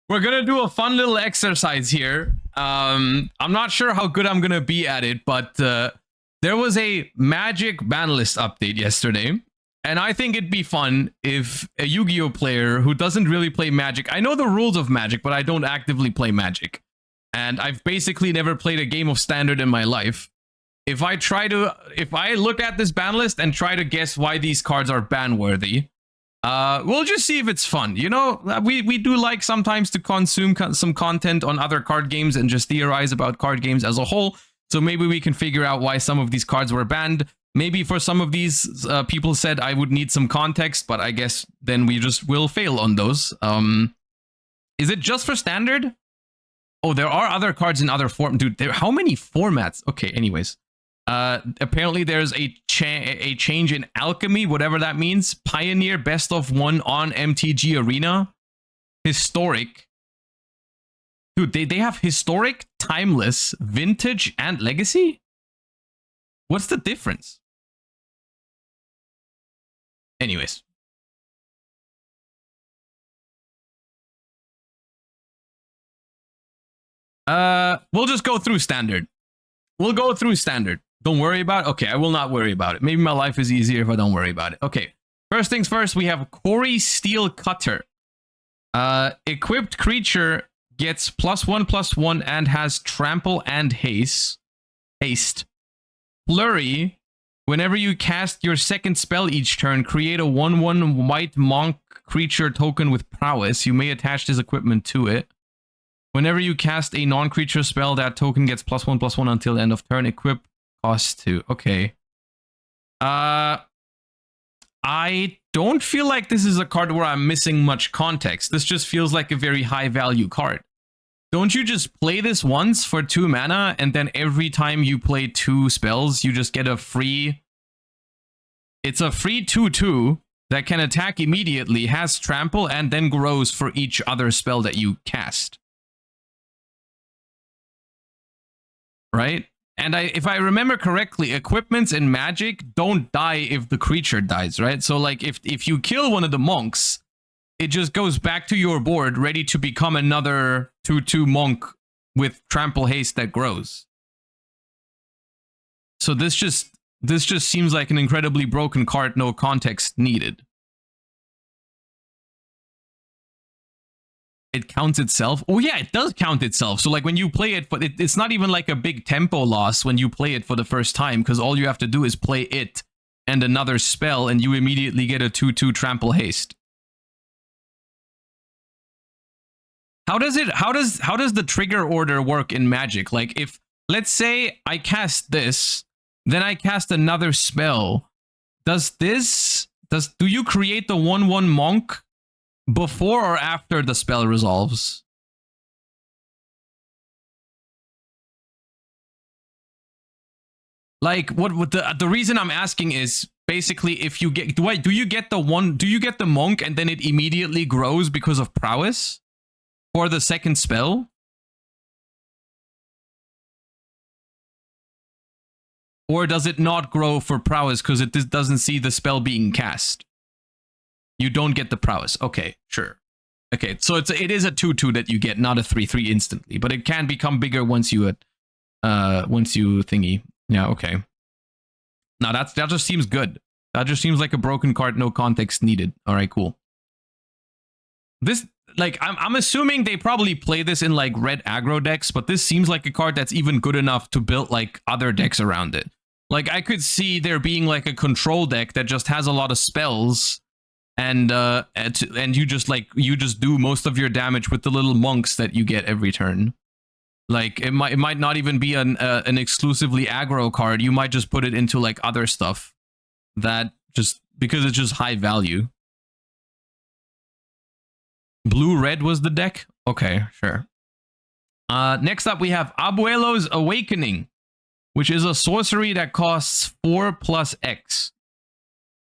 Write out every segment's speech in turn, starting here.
We're gonna do a fun little exercise here. I'm not sure how good I'm gonna be at it, but there was a Magic BANLIST update yesterday, and I think it'd be fun if a Yu-Gi-Oh player who doesn't really play Magic, I know the rules of Magic, but I don't actively play Magic, and I've basically never played a game of Standard in my life. If I look at this ban list and try to guess why these cards are ban-worthy, we'll just see if it's fun. You know, we do like sometimes to consume some content on other card games and just theorize about card games as a whole. So maybe we can figure out why some of these cards were banned. Maybe for some of these, people said I would need some context, but I guess then we just will fail on those. Is it just for Standard? Oh, there are other cards in other form. Dude, how many formats? Okay, anyways. Apparently there's a change in alchemy, whatever that means. Pioneer, best of one on MTG Arena. Historic. Dude, they have historic, timeless, vintage, and legacy? What's the difference? Anyways. We'll just go through Standard. We'll go through Standard. Don't worry about it. Okay, I will not worry about it. Maybe my life is easier if I don't worry about it. Okay, first things first, we have Corey Steel Cutter. Equipped creature gets +1/+1 and has trample and haste. Flurry. Whenever you cast your second spell each turn, create a 1/1 white monk creature token with prowess. You may attach this equipment to it. Whenever you cast a non-creature spell, that token gets +1/+1 until the end of turn. Equip cost 2. Okay. I don't feel like this is a card where I'm missing much context. This just feels like a very high value card. Don't you just play this once for 2 mana, and then every time you play 2 spells, you just get a free... It's a free 2/2 that can attack immediately, has trample, and then grows for each other spell that you cast. Right? And if I remember correctly, equipments in Magic don't die if the creature dies, right? So like if you kill one of the monks, it just goes back to your board ready to become another 2/2 monk with trample haste that grows. So this just seems like an incredibly broken card, no context needed. It counts itself. Oh yeah, it does count itself. So like when you play it, but it's not even like a big tempo loss when you play it for the first time, because all you have to do is play it and another spell, and you immediately get a 2/2 trample haste. How does the trigger order work in Magic? Like if, let's say I cast this, then I cast another spell. Do you create the 1/1 monk before or after the spell resolves? Like what the reason I'm asking is basically if you get do you get the monk and then it immediately grows because of prowess for the second spell? Or does it not grow for prowess because it doesn't see the spell being cast? You don't get the prowess. Okay, sure. Okay, so it is a 2/2 that you get, not a 3/3 instantly, but it can become bigger once you thingy. Yeah, okay. Now that just seems good. That just seems like a broken card, no context needed. All right, cool. This, like, I'm assuming they probably play this in like red aggro decks, but this seems like a card that's even good enough to build like other decks around it. Like I could see there being like a control deck that just has a lot of spells. And you just do most of your damage with the little monks that you get every turn. Like it might not even be an exclusively aggro card. You might just put it into like other stuff that just because it's just high value. Blue-red was the deck? Okay, sure. Next up we have Abuelo's Awakening, which is a sorcery that costs 4+X.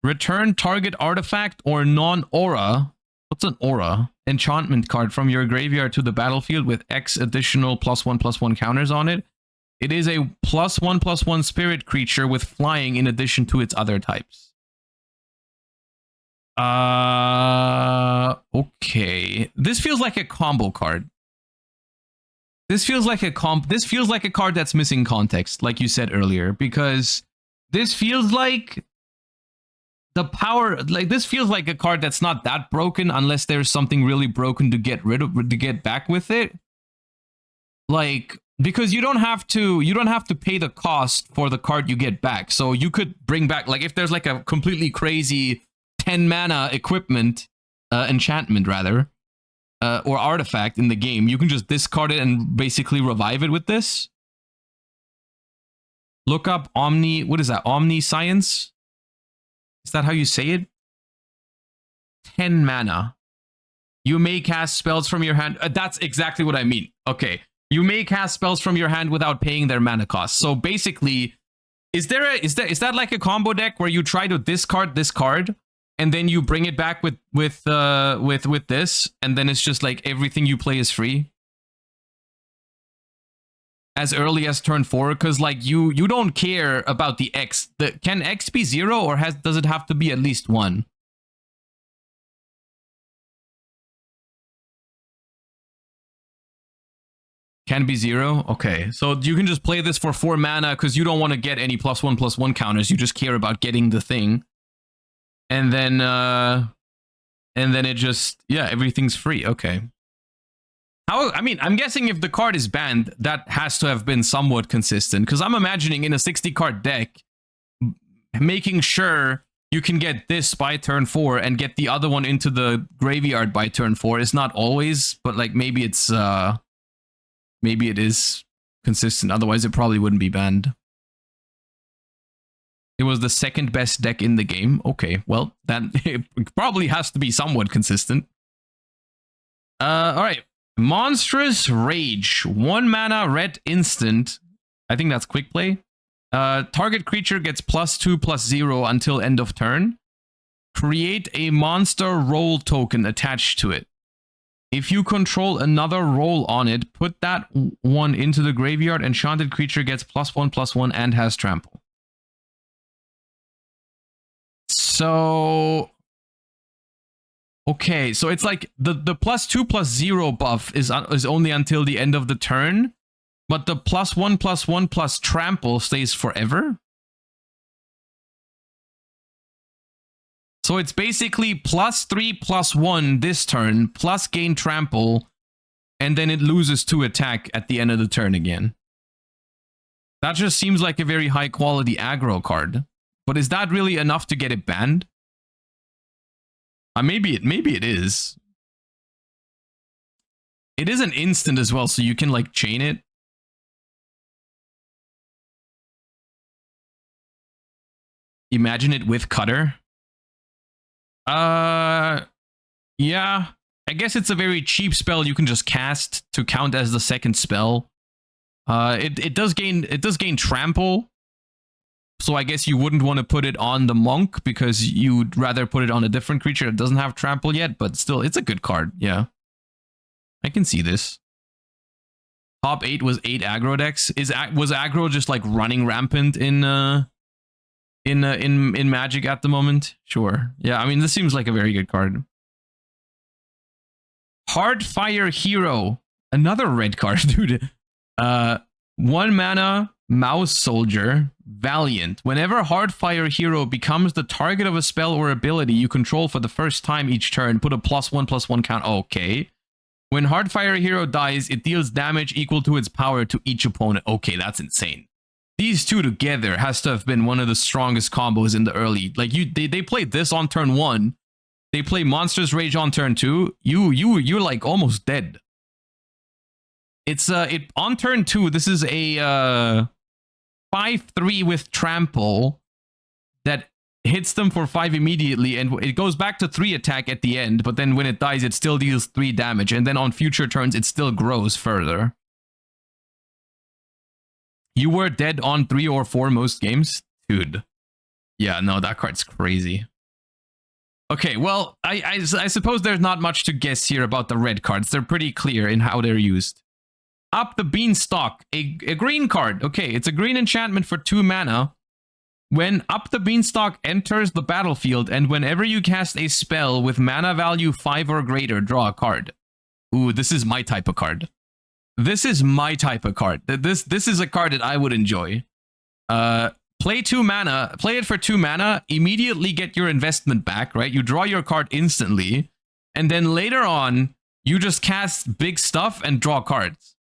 Return target artifact or non-aura. What's an aura? Enchantment card from your graveyard to the battlefield with X additional +1/+1 counters on it. It is a +1/+1 spirit creature with flying in addition to its other types. Okay. This feels like a combo card. This feels like a card that's missing context, like you said earlier, because this feels like the power, like this feels like a card that's not that broken unless there's something really broken to get rid of, to get back with it. Like, because you don't have to pay the cost for the card you get back. So you could bring back, like, if there's like a completely crazy 10 mana enchantment rather, or artifact in the game, you can just discard it and basically revive it with this. Look up what is that? Omniscience? Is that how you say it? 10 mana. You may cast spells from your hand. That's exactly what I mean. Okay. You may cast spells from your hand without paying their mana cost. So basically, is that like a combo deck where you try to discard this card and then you bring it back with this, and then it's just like everything you play is free as early as turn 4? Because like you don't care about the X. Can X be 0, or does it have to be at least 1? Can be 0? Okay, so you can just play this for 4 mana because you don't want to get any +1/+1 counters. You just care about getting the thing. And then it just, yeah, everything's free. Okay. I mean, I'm guessing if the card is banned, that has to have been somewhat consistent, because I'm imagining in a 60-card deck, making sure you can get this by turn 4 and get the other one into the graveyard by turn 4 is not always, but like maybe it is consistent. Otherwise, it probably wouldn't be banned. It was the second best deck in the game. Okay, well, then it probably has to be somewhat consistent. All right. Monstrous Rage. 1 mana, red instant. I think that's quick play. Target creature gets +2/+0 until end of turn. Create a monster roll token attached to it. If you control another roll on it, put that one into the graveyard. Enchanted creature gets +1/+1 and has trample. So, okay, so it's like the +2/+0 buff is only until the end of the turn, but the +1/+1 plus trample stays forever. So it's basically +3/+1 this turn, plus gain trample, and then it loses 2 attack at the end of the turn again. That just seems like a very high quality aggro card. But is that really enough to get it banned? Maybe it is. It is an instant as well, so you can like chain it. Imagine it with Cutter. Yeah. I guess it's a very cheap spell you can just cast to count as the second spell. It does gain trample. So I guess you wouldn't want to put it on the monk because you'd rather put it on a different creature that doesn't have trample yet, but still, it's a good card. Yeah. I can see this. Top 8 was 8 aggro decks. Was aggro just like running rampant in Magic at the moment? Sure. Yeah, I mean, this seems like a very good card. Hardfire Hero. Another red card, dude. 1 mana, Mouse Soldier, Valiant. Whenever Hardfire Hero becomes the target of a spell or ability you control for the first time each turn, put a +1/+1 count. Okay. When Hardfire Hero dies, it deals damage equal to its power to each opponent. Okay, that's insane. These two together has to have been one of the strongest combos in the early. Like they played this on turn 1. They play Monstrous Rage on turn 2. You're like almost dead. It's on turn 2. This is a 5/3 with trample that hits them for 5 immediately, and it goes back to 3 attack at the end, but then when it dies, it still deals 3 damage, and then on future turns, it still grows further. You were dead on 3 or 4 most games? Dude. Yeah, no, that card's crazy. Okay, well, I suppose there's not much to guess here about the red cards. They're pretty clear in how they're used. Up the Beanstalk, a green card. Okay, it's a green enchantment for 2 mana. When Up the Beanstalk enters the battlefield, and whenever you cast a spell with mana value 5 or greater, draw a card. Ooh, this is my type of card. This is my type of card. This is a card that I would enjoy. Play 2 mana, play it for 2 mana, immediately get your investment back, right? You draw your card instantly, and then later on, you just cast big stuff and draw cards.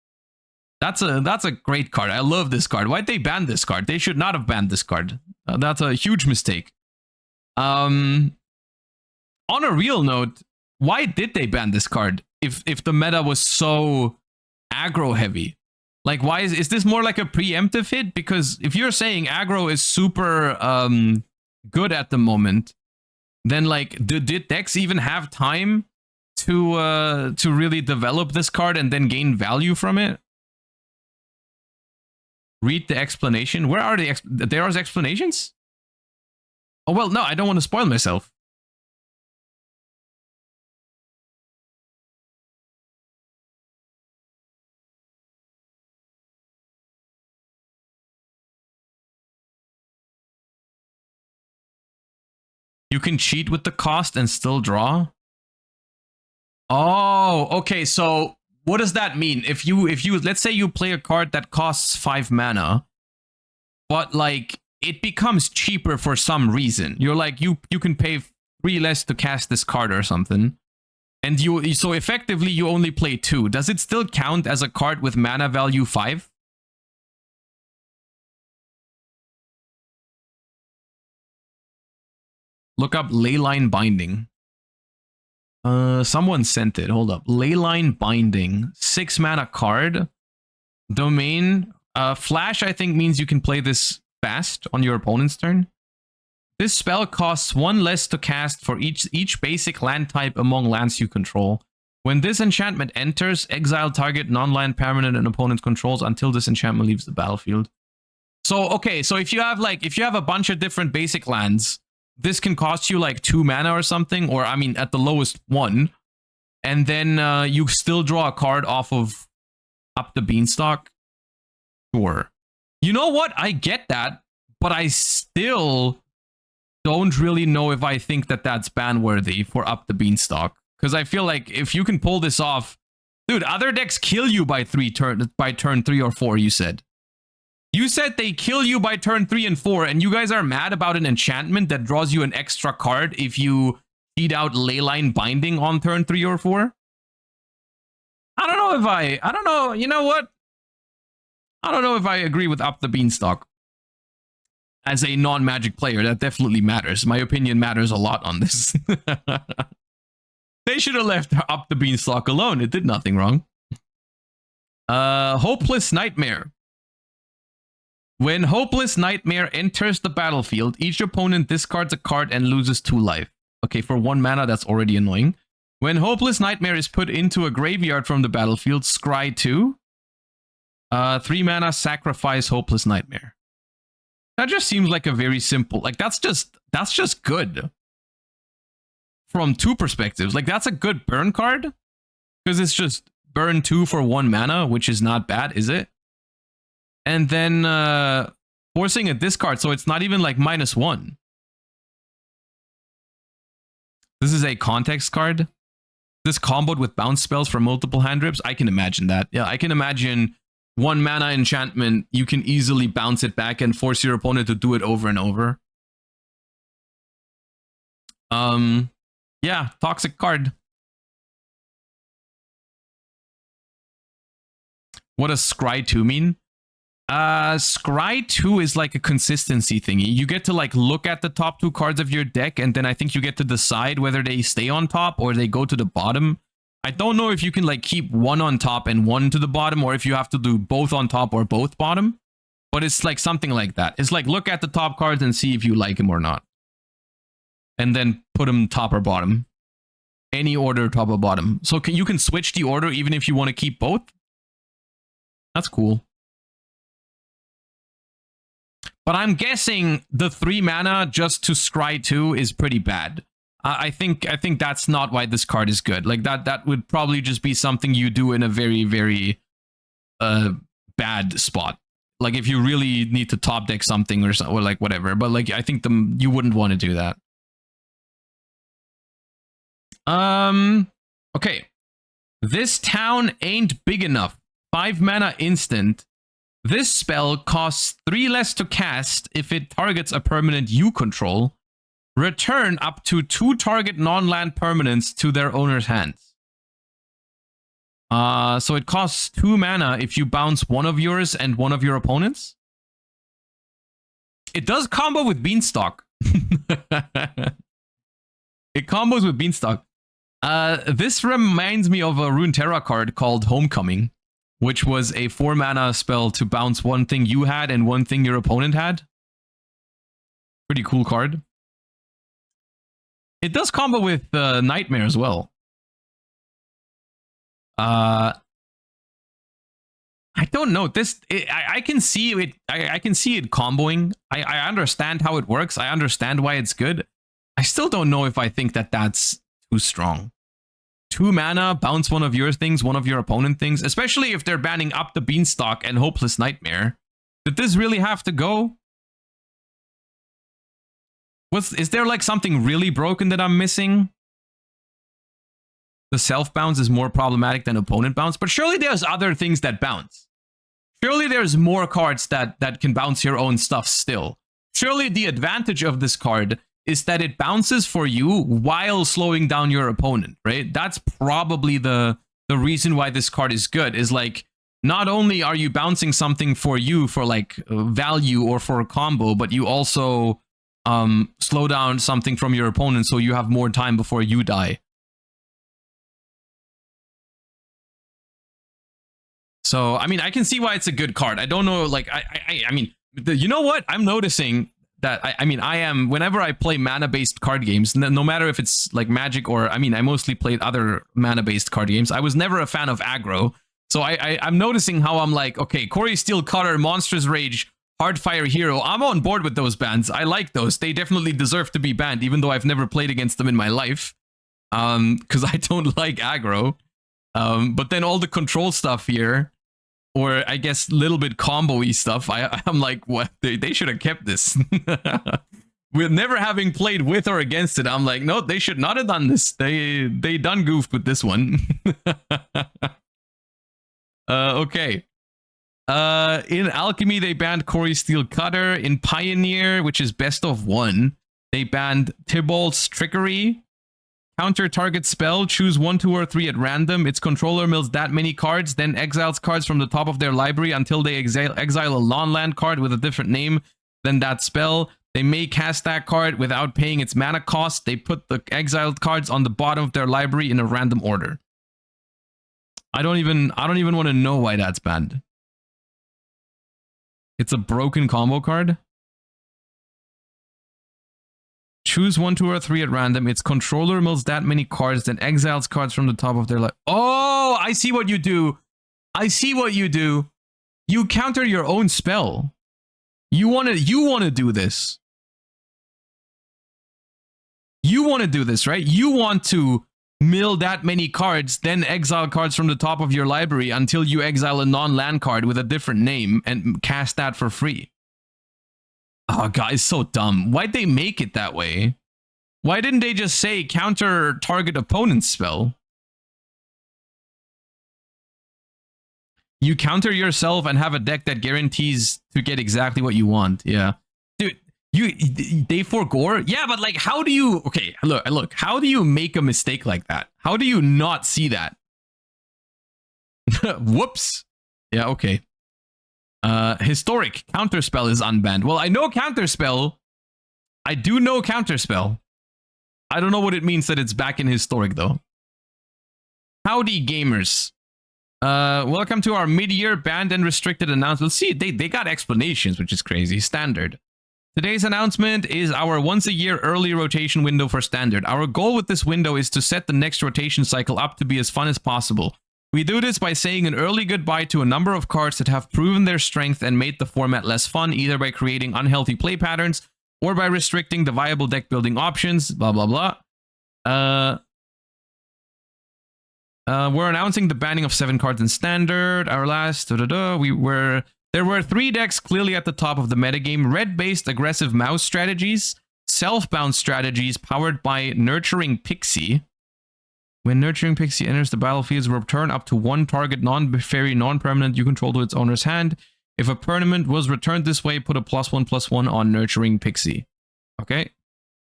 That's a great card. I love this card. Why'd they ban this card? They should not have banned this card. That's a huge mistake. On a real note, why did they ban this card if the meta was so aggro heavy? Like, why is this more like a preemptive hit? Because if you're saying aggro is super good at the moment, then like did decks even have time to really develop this card and then gain value from it? Read the explanation. Where are there are explanations? Oh well, no, I don't want to spoil myself. You can cheat with the cost and still draw? Oh, okay. So what does that mean? If you let's say you play a card that costs 5 mana, but like it becomes cheaper for some reason. You're like you can pay 3 less to cast this card or something. And so effectively you only play 2. Does it still count as a card with mana value 5? Look up Leyline Binding. Someone sent it. Hold up. Leyline Binding. 6 mana card. Domain. Flash, I think, means you can play this fast on your opponent's turn. This spell costs 1 less to cast for each basic land type among lands you control. When this enchantment enters, exile target non-land permanent and opponent controls until this enchantment leaves the battlefield. So, okay, so if you have a bunch of different basic lands, this can cost you like 2 mana or something, or I mean at the lowest 1, and then you still draw a card off of Up the Beanstalk. Sure. You know what? I get that, but I still don't really know if I think that that's ban worthy for Up the Beanstalk, because I feel like if you can pull this off, dude, other decks kill you by turn 3 or 4. You said they kill you by turn 3 and 4, and you guys are mad about an enchantment that draws you an extra card if you cheat out Leyline Binding on turn 3 or 4? I don't know, you know what? I don't know if I agree with Up the Beanstalk. As a non-Magic player, that definitely matters. My opinion matters a lot on this. They should have left Up the Beanstalk alone. It did nothing wrong. Hopeless Nightmare. When Hopeless Nightmare enters the battlefield, each opponent discards a card and loses 2 life. Okay, for 1 mana, that's already annoying. When Hopeless Nightmare is put into a graveyard from the battlefield, scry 2. 3 mana, sacrifice Hopeless Nightmare. That just seems like a very simple, like that's just good. From 2 perspectives. Like that's a good burn card. Because it's just burn 2 for 1 mana, which is not bad, is it? And then forcing a discard, so it's not even like -1. This is a context card. This comboed with bounce spells for multiple hand drips. I can imagine that. Yeah, I can imagine 1 mana enchantment. You can easily bounce it back and force your opponent to do it over and over. Yeah, toxic card. What does Scry 2 mean? Scry 2 is like a consistency thingy. You get to like look at the top 2 cards of your deck, and then I think you get to decide whether they stay on top or they go to the bottom. I don't know if you can like keep 1 on top and 1 to the bottom, or if you have to do both on top or both bottom. But it's like something like that. It's like look at the top cards and see if you like them or not. And then put them top or bottom. Any order, top or bottom. So you can switch the order even if you want to keep both. That's cool. But I'm guessing the 3 mana just to scry 2 is pretty bad. I think that's not why this card is good. Like that would probably just be something you do in a very, very bad spot. Like if you really need to top deck something or like whatever. But like I think you wouldn't want to do that. Okay. This town ain't big enough. 5 mana instant. This spell costs 3 less to cast if it targets a permanent you control. Return up to 2 target non-land permanents to their owner's hands. So it costs 2 mana if you bounce one of yours and one of your opponents. It does combo with Beanstalk. It combos with Beanstalk. This reminds me of a Runeterra card called Homecoming, which was a 4 mana spell to bounce one thing you had and one thing your opponent had. Pretty cool card. It does combo with Nightmare as well. I don't know. I can see it. I can see it comboing. I understand how it works. I understand why it's good. I still don't know if I think that that's too strong. 2 mana, bounce one of your things, one of your opponent things, especially if they're banning up the Beanstalk and Hopeless Nightmare. Did this really have to go? Is there like something really broken that I'm missing? The self bounce is more problematic than opponent bounce, but surely there's other things that bounce. Surely there's more cards that can bounce your own stuff still. Surely the advantage of this card is that it bounces for you while slowing down your opponent, right? That's probably the reason why this card is good, is like, not only are you bouncing something for you for like value or for a combo, but you also slow down something from your opponent so you have more time before you die. So, I mean, I can see why it's a good card. I don't know, like, I mean, you know what? I'm noticing that, I mean, I am, whenever I play mana-based card games, no matter if it's like Magic or, I mean, I mostly played other mana-based card games. I was never a fan of aggro. So I'm noticing how I'm like, okay, Corey Steel Cutter, Monstrous Rage, Hardfire Hero, I'm on board with those bans. I like those. They definitely deserve to be banned, even though I've never played against them in my life. Because I don't like aggro. But then all the control stuff here, or I guess a little bit combo-y stuff, I'm like, what? They should have kept this. With never having played with or against it, I'm like, no, they should not have done this. They done goofed with this one. Okay. In Alchemy, they banned Corey Steel Cutter. In Pioneer, which is best of 1, they banned Tybalt's Trickery. Counter target spell, choose 1, 2, or 3 at random. Its controller mills that many cards, then exiles cards from the top of their library until they exile a non-land card with a different name than that spell. They may cast that card without paying its mana cost. They put the exiled cards on the bottom of their library in a random order. I don't even want to know why that's banned. It's a broken combo card. Choose 1, 2, or 3 at random. Its controller mills that many cards, then exiles cards from the top of their life. Oh, I see what you do. I see what you do. You counter your own spell. You want to do this. You want to do this, right? You want to mill that many cards, then exile cards from the top of your library until you exile a non-land card with a different name and cast that for free. Oh, God, it's so dumb. Why'd they make it that way? Why didn't they just say counter target opponent's spell? You counter yourself and have a deck that guarantees to get exactly what you want. Yeah. Dude, they forgore? Yeah, but like, how do you... Okay, look. How do you make a mistake like that? How do you not see that? Whoops. Yeah, okay. Historic. Counterspell is unbanned. Well, I know Counterspell. I do know Counterspell. I don't know what it means that it's back in Historic, though. Howdy, gamers. Welcome to our mid-year banned and restricted announcement. See, they got explanations, which is crazy. Standard. Today's announcement is our once-a-year early rotation window for Standard. Our goal with this window is to set the next rotation cycle up to be as fun as possible. We do this by saying an early goodbye to a number of cards that have proven their strength and made the format less fun, either by creating unhealthy play patterns or by restricting the viable deck building options, blah, blah, blah. We're announcing the banning of 7 cards in Standard. Our last, we were There were 3 decks clearly at the top of the metagame. Red-based aggressive mouse strategies, self-bound strategies powered by Nurturing Pixie. When Nurturing Pixie enters the battlefield, return up to 1 target non-fairy, non-permanent you control to its owner's hand. If a permanent was returned this way, put a +1/+1 on Nurturing Pixie. Okay.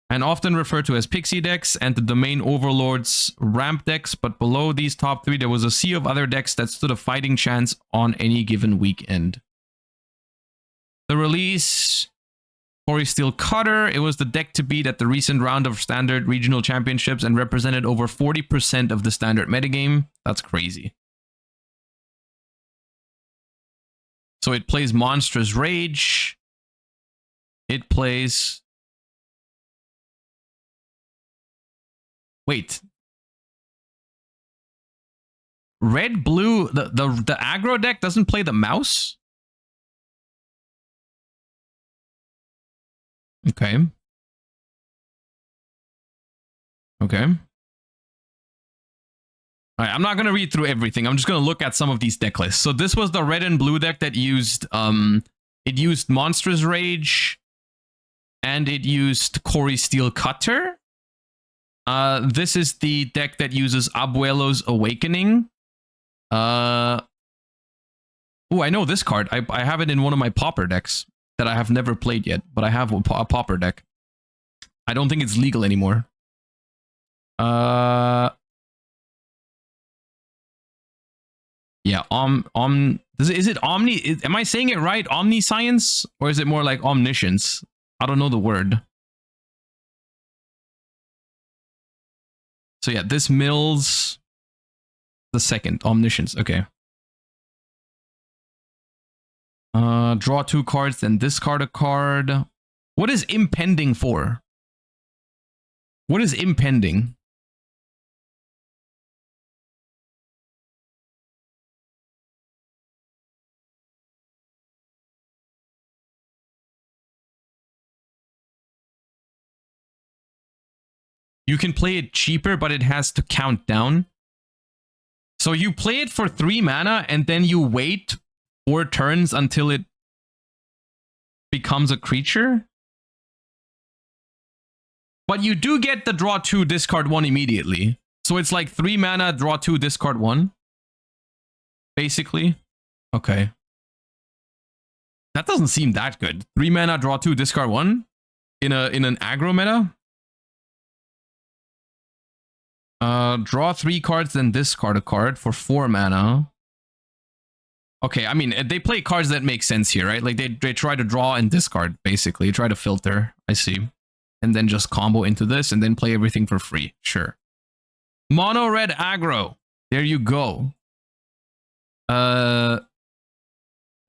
And often referred to as Pixie decks and the Domain Overlord's ramp decks, but below these top 3, there was a sea of other decks that stood a fighting chance on any given weekend. The release, Corey Steel Cutter. It was the deck to beat at the recent round of Standard Regional Championships and represented over 40% of the Standard metagame. That's crazy. So it plays Monstrous Rage. It plays... Wait. Red, blue, the aggro deck doesn't play the mouse? Okay. Okay. All right, I'm not going to read through everything. I'm just going to look at some of these deck lists. So this was the red and blue deck that used it used Monstrous Rage and it used Corey Steel Cutter. This is the deck that uses Abuelo's Awakening. Oh, I know this card. I have it in one of my Pauper decks that I have never played yet, but I have a Pauper deck. I don't think it's legal anymore. Yeah, is it Omni? Am I saying it right? Omniscience? Or is it more like Omniscience? I don't know the word. So yeah, this mills the second. Omniscience, okay. Draw 2 cards, then discard a card. What is impending for? What is impending? You can play it cheaper, but it has to count down. So you play it for 3 mana, and then you wait 4 turns until it becomes a creature. But you do get the draw 2, discard 1 immediately. So it's like 3 mana, draw 2, discard 1. Basically. Okay. That doesn't seem that good. 3 mana, draw 2, discard 1 in an aggro meta. Draw 3 cards, then discard a card for 4 mana. Okay, I mean, they play cards that make sense here, right? Like, they try to draw and discard, basically. Try to filter, I see. And then just combo into this, and then play everything for free. Sure. Mono red aggro. There you go. There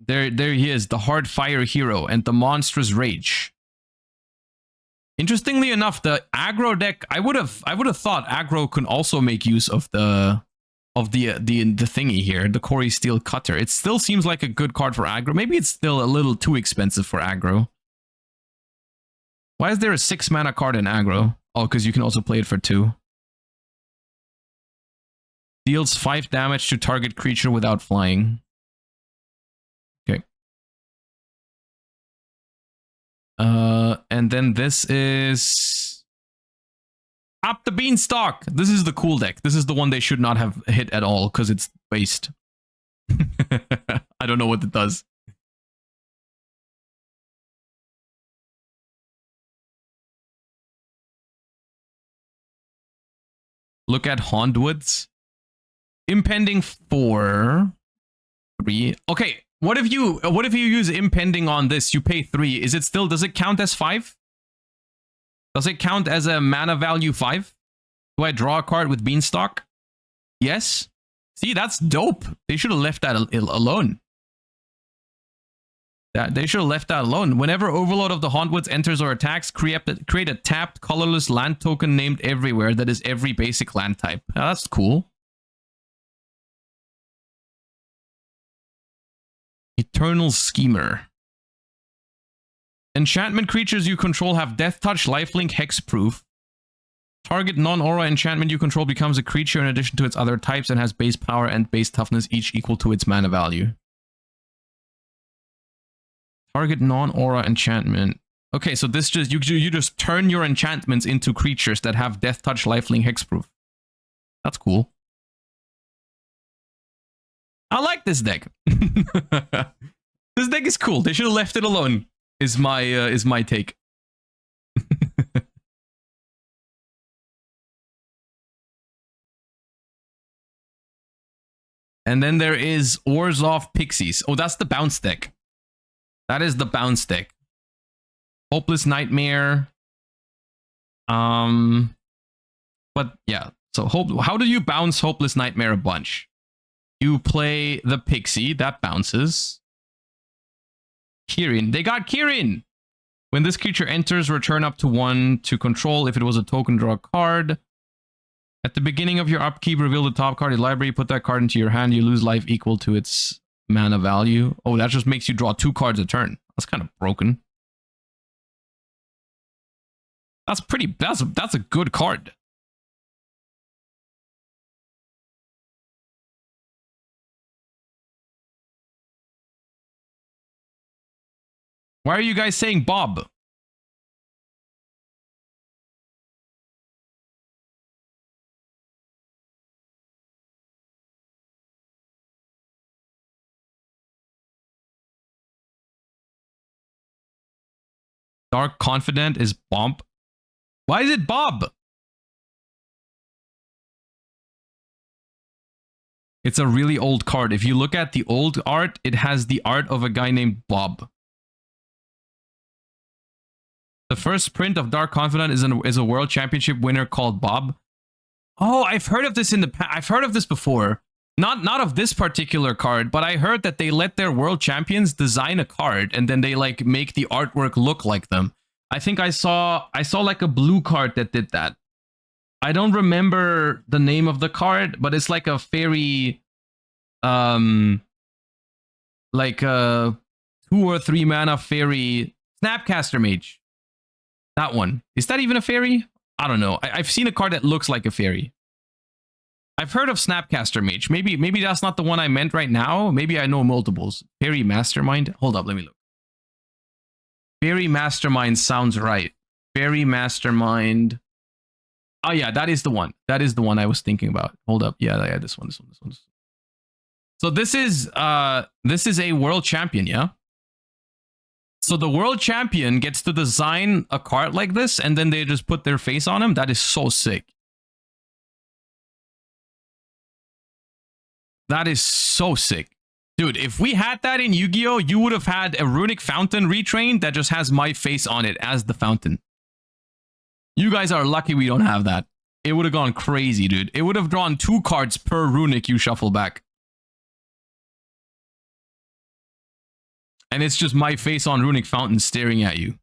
he is, the Hard Fire Hero and the Monstrous Rage. Interestingly enough, the aggro deck, I would have thought aggro could also make use of the thingy here, the Corey Steel Cutter. It still seems like a good card for aggro. Maybe it's still a little too expensive for aggro. Why is there a 6 mana card in aggro? Oh, because you can also play it for 2. Deals 5 damage to target creature without flying. Okay. And then this is Up the Beanstalk. This is the cool deck. This is the one they should not have hit at all because it's waste. I don't know what it does. Look at Hauntwoods. Impending 4. 3. Okay. What if you use impending on this? You pay 3. Is it still, does it count as 5? Does it count as a mana value 5? Do I draw a card with Beanstalk? Yes. See, that's dope. They should have left that alone. They should have left that alone. Whenever Overlord of the Hauntwoods enters or attacks, create a tapped colorless land token named everywhere that is every basic land type. Now, that's cool. Eternal Schemer. Enchantment creatures you control have Death Touch, Lifelink, Hexproof. Target non-aura enchantment you control becomes a creature in addition to its other types and has base power and base toughness, each equal to its mana value. Target non-aura enchantment. Okay, so this just you just turn your enchantments into creatures that have death touch, lifelink, hexproof. That's cool. I like this deck. This deck is cool. They should have left it alone. Is my take. And then there is Orzhov Pixies. Oh, that's the bounce deck. That is the bounce deck. Hopeless Nightmare. But yeah. So how do you bounce Hopeless Nightmare a bunch? You play the Pixie that bounces. Kirin. They got Kirin. When this creature enters, return up to 1 to control. If it was a token, draw a card. At the beginning of your upkeep, reveal the top card of the library. Put that card into your hand. You lose life equal to its mana value. Oh, that just makes you draw 2 cards a turn. That's kind of broken. That's pretty. That's a good card. Why are you guys saying Bob? Dark Confidant is Bomb. Why is it Bob? It's a really old card. If you look at the old art, it has the art of a guy named Bob. The first print of Dark Confidant is a world championship winner called Bob. Oh, I've heard of this in the past. I've heard of this before. Not of this particular card, but I heard that they let their world champions design a card and then they like make the artwork look like them. I think I saw like a blue card that did that. I don't remember the name of the card, but it's like a fairy like a 2 or 3 mana fairy Snapcaster Mage. That one. Is that even a fairy? I don't know. I've seen a card that looks like a fairy. I've heard of Snapcaster Mage. Maybe that's not the one I meant right now. Maybe I know multiples. Fairy Mastermind. Hold up, let me look. Fairy Mastermind sounds right. Fairy Mastermind. Oh yeah, that is the one. That is the one I was thinking about. Hold up. Yeah, this one. So this is a world champion, yeah? So the world champion gets to design a card like this, and then they just put their face on him. That is so sick. That is so sick. Dude, if we had that in Yu-Gi-Oh, you would have had a Runic Fountain retrained that just has my face on it as the fountain. You guys are lucky we don't have that. It would have gone crazy, dude. It would have drawn 2 cards per Runic you shuffle back. And it's just my face on Runic Fountain staring at you.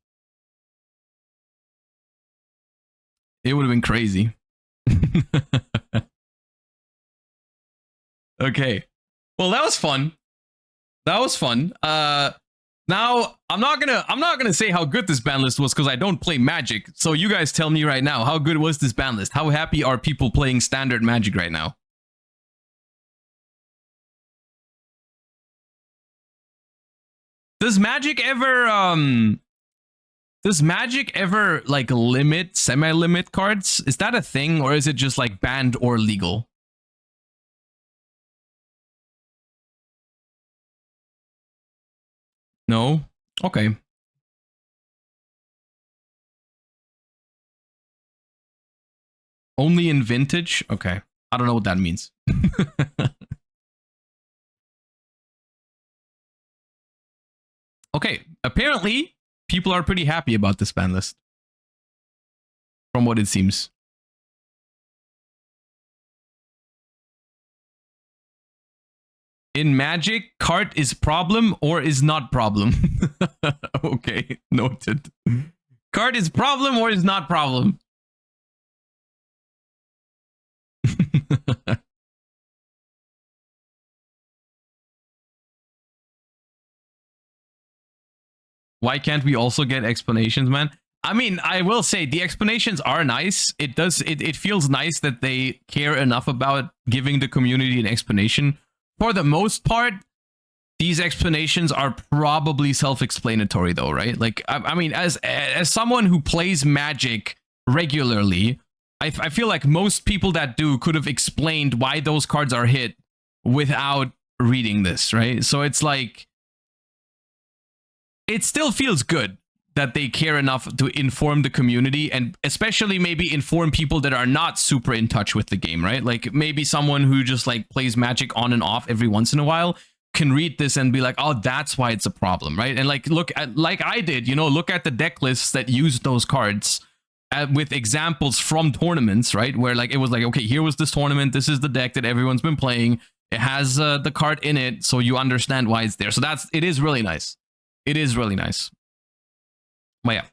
It would have been crazy. Okay. Well, that was fun. That was fun. Now I'm not gonna say how good this ban list was because I don't play Magic. So you guys tell me right now, how good was this ban list? How happy are people playing standard Magic right now? Does Magic ever like limit, semi-limit cards? Is that a thing, or is it just like banned or legal? No? Okay. Only in vintage? Okay. I don't know what that means. Okay. Apparently, people are pretty happy about this ban list. From what it seems. In Magic, cart is problem or is not problem. Okay, noted. Cart is problem or is not problem. Why can't we also get explanations, man? I mean, I will say the explanations are nice. It feels nice that they care enough about giving the community an explanation. For the most part, these explanations are probably self-explanatory though, right? Like, I mean, as someone who plays Magic regularly, I feel like most people that do could have explained why those cards are hit without reading this, right? So it's like, it still feels good that they care enough to inform the community, and especially maybe inform people that are not super in touch with the game, right? Like maybe someone who just like plays Magic on and off every once in a while can read this and be like, oh, that's why it's a problem, right? And like, look at, like I did, you know, look at the deck lists that used those cards with examples from tournaments, right? Where like, it was like, okay, here was this tournament. This is the deck that everyone's been playing. It has the card in it, so you understand why it's there. So it is really nice. It is really nice. But yeah.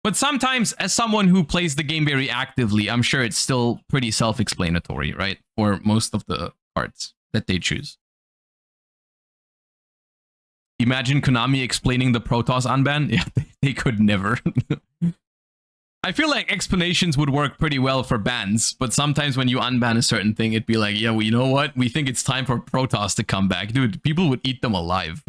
But sometimes, as someone who plays the game very actively, I'm sure it's still pretty self-explanatory, right? For most of the cards that they choose. Imagine Konami explaining the Protoss unban. Yeah, they could never. I feel like explanations would work pretty well for bans, but sometimes when you unban a certain thing, it'd be like, yeah, well, you know what? We think it's time for Protoss to come back. Dude, people would eat them alive.